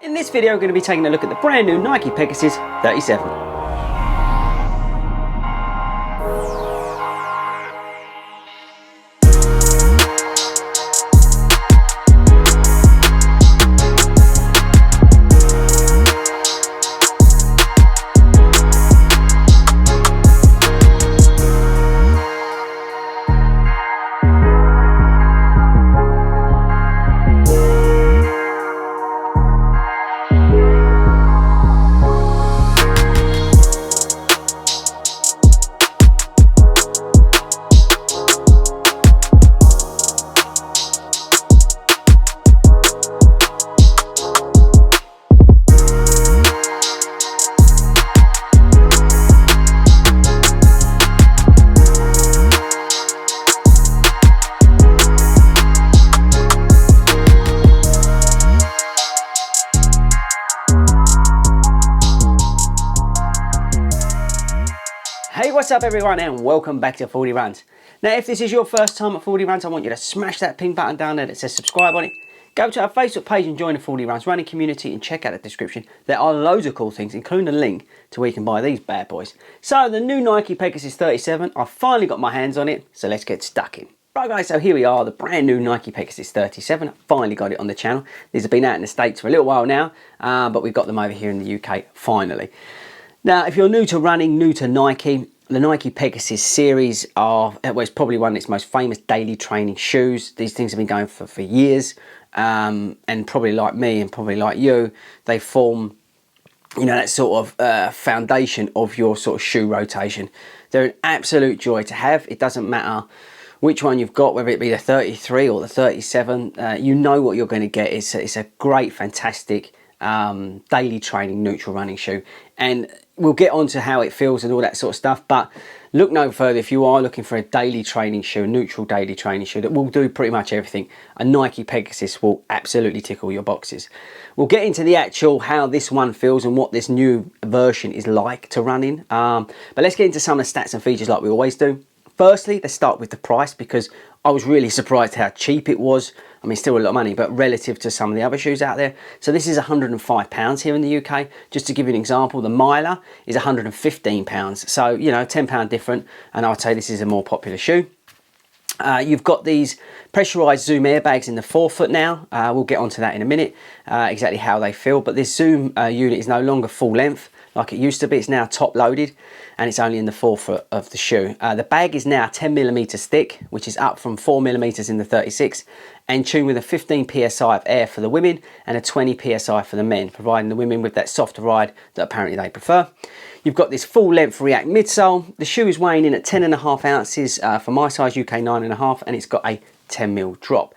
In this video, we're going to be taking a look at the brand new Nike Pegasus 37. Hey, what's up everyone, and welcome back to Fordy Runs. Now, if this is your first time at Fordy Runs, I want you to smash that pink button down there that says subscribe on it. Go to our Facebook page and join the Fordy Runs running community and check out the description. There are loads of cool things, including a link to where you can buy these bad boys. So the new Nike Pegasus 37, I've finally got my hands on it, so let's get stuck in. Right guys, so here we are, the brand new Nike Pegasus 37. I finally got it on the channel. These have been out in the States for a little while now, but we've got them over here in the UK finally. Now, if you're new to running, new to Nike, the Nike Pegasus series are, well, it's probably one of its most famous daily training shoes. These things have been going for years, and probably like me and probably like you, they form, you know, that sort of foundation of your sort of shoe rotation. They're an absolute joy to have. It doesn't matter which one you've got, whether it be the 33 or the 37, you know what you're going to get. It's a great, fantastic daily training neutral running shoe, and we'll get on to how it feels and all that sort of stuff, but look no further if you are looking for a daily training shoe, a neutral daily training shoe that will do pretty much everything. A Nike Pegasus will absolutely tick all your boxes. We'll get into the actual how this one feels and what this new version is like to run in, but let's get into some of the stats and features like we always do. Firstly, let's start with the price, because I was really surprised how cheap it was. I mean, still a lot of money, but relative to some of the other shoes out there. So this is £105 here in the UK. Just to give you an example, the Miler is £115. So, you know, £10 different, and I would say this is a more popular shoe. You've got these pressurized Zoom airbags in the forefoot now. We'll get onto that in a minute, exactly how they feel. But this Zoom unit is no longer full length like it used to be. It's now top loaded, and it's only in the forefoot of the shoe. The bag is now 10mm thick, which is up from 4mm in the 36, and tuned with a 15 psi of air for the women and a 20 psi for the men, providing the women with that softer ride that apparently they prefer. You've got this full length React midsole. The shoe is weighing in at 10.5 ounces for my size, UK 9.5, and it's got a 10mm drop.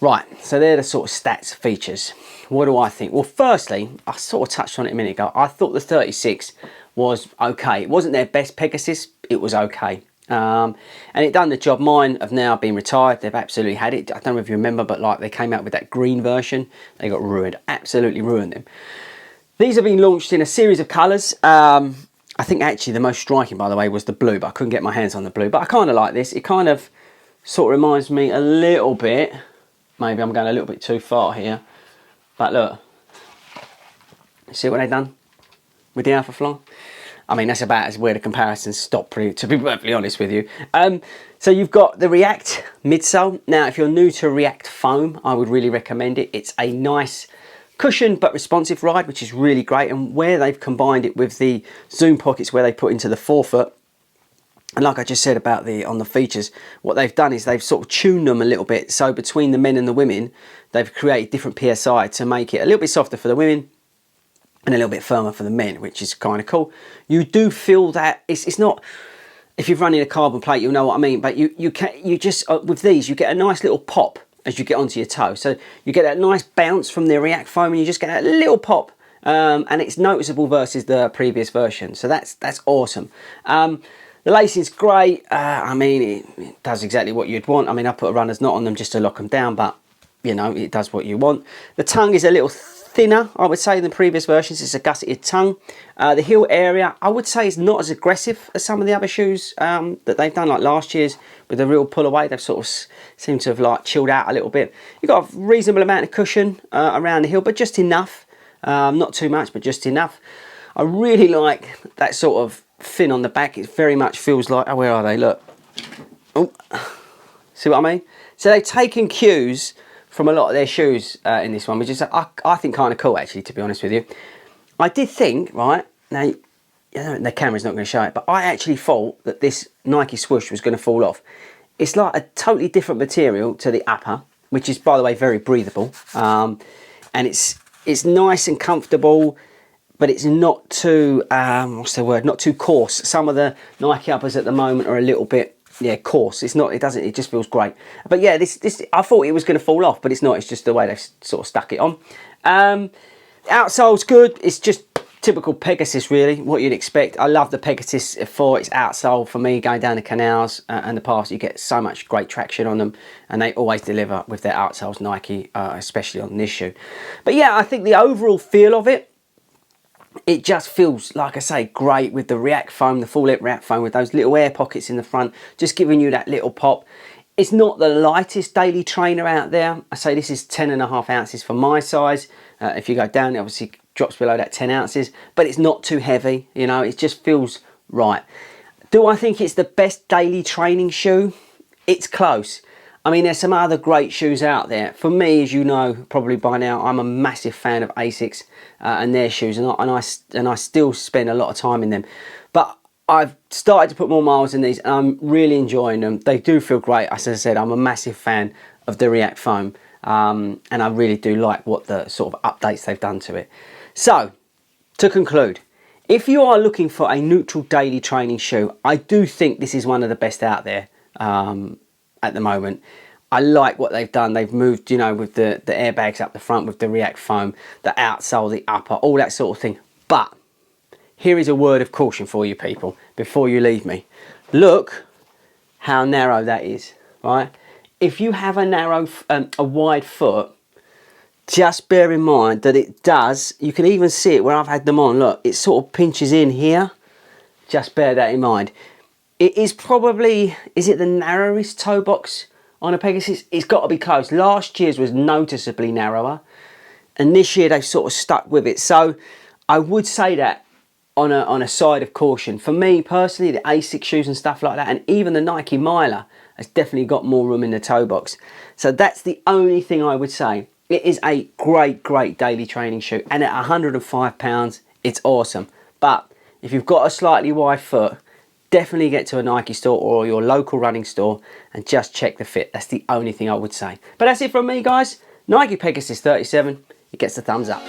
Right, so they're the sort of stats features. What do I think? Well, firstly, I sort of touched on it a minute ago. I thought the 36 was okay. It wasn't their best Pegasus, it was okay. And it done the job. Mine have now been retired. They've absolutely had it. I don't know if you remember, but like they came out with that green version. They got ruined, absolutely ruined them. These have been launched in a series of colours. I think actually the most striking, by the way, was the blue, but I couldn't get my hands on the blue. But I kind of like this. It kind of sort of reminds me a little bit, maybe I'm going a little bit too far here, but look, see what they've done with the Alpha Fly? I mean, that's about as where the comparisons stop, to be perfectly honest with you. So you've got the React midsole. Now, if you're new to React foam, I would really recommend it. It's a nice cushioned but responsive ride, which is really great. And where they've combined it with the Zoom pockets where they put into the forefoot, and like I just said about on the features, what they've done is they've sort of tuned them a little bit. So between the men and the women, they've created different PSI to make it a little bit softer for the women and a little bit firmer for the men, which is kind of cool. You do feel that it's not, if you've run in a carbon plate, you'll know what I mean, but you just, with these, you get a nice little pop as you get onto your toe. So you get that nice bounce from the React foam, and you just get that little pop, and it's noticeable versus the previous version. So that's awesome. The lacing's great. I mean, it does exactly what you'd want. I mean, I put a runner's knot on them just to lock them down, but you know, it does what you want. The tongue is a little thinner, I would say, than previous versions. It's a gusseted tongue. The heel area, I would say, is not as aggressive as some of the other shoes that they've done, like last year's with the real pull away. They've sort of seemed to have like chilled out a little bit. You've got a reasonable amount of cushion around the heel, but just enough. Not too much, but just enough. I really like that sort of fin on the back. It very much feels like, oh, where are they? Look. Oh, see what I mean? So they've taken cues from a lot of their shoes in this one, which is, I think, kind of cool, actually, to be honest with you. I did think, right, now, the camera's not going to show it, but I actually thought that this Nike swoosh was going to fall off. It's like a totally different material to the upper, which is, by the way, very breathable. And it's nice and comfortable, but it's not too, what's the word, not too coarse. Some of the Nike uppers at the moment are a little bit, yeah, coarse. It's not, it just feels great. But yeah, this I thought it was going to fall off, but it's not. It's just the way they've sort of stuck it on. Outsole's good. It's just typical Pegasus, really, what you'd expect. I love the Pegasus for its outsole. For me, going down the canals and the paths, you get so much great traction on them, and they always deliver with their outsoles, Nike, especially on this shoe. But yeah, I think the overall feel of it, it just feels, like I say, great with the React foam, the full lip React foam with those little air pockets in the front, just giving you that little pop. It's not the lightest daily trainer out there. I say this is 10.5 ounces for my size. If you go down, it obviously drops below that 10 ounces, but it's not too heavy, you know, it just feels right. Do I think it's the best daily training shoe? It's close. I mean, there's some other great shoes out there. For me, as you know, probably by now, I'm a massive fan of Asics and their shoes, and I still spend a lot of time in them. But I've started to put more miles in these, and I'm really enjoying them. They do feel great. As I said, I'm a massive fan of the React foam, and I really do like what the sort of updates they've done to it. So, to conclude, if you are looking for a neutral daily training shoe, I do think this is one of the best out there at the moment. I like what they've done. They've moved, you know, with the airbags up the front, with the React foam, the outsole, the upper, all that sort of thing. But here is a word of caution for you people before you leave me. Look how narrow that is, right? If you have a wide foot, just bear in mind that it does, you can even see it where I've had them on, look, it sort of pinches in here. Just bear that in mind. It is probably, is it the narrowest toe box on a Pegasus? It's got to be close. Last year's was noticeably narrower, and this year they've sort of stuck with it. So I would say that on a side of caution. For me personally, the Asics shoes and stuff like that, and even the Nike Miler has definitely got more room in the toe box. So that's the only thing I would say. It is a great daily training shoe, and at £105, it's awesome. But if you've got a slightly wide foot, definitely get to a Nike store or your local running store and just check the fit. That's the only thing I would say. But that's it from me, guys. Nike Pegasus 37, it gets the thumbs up.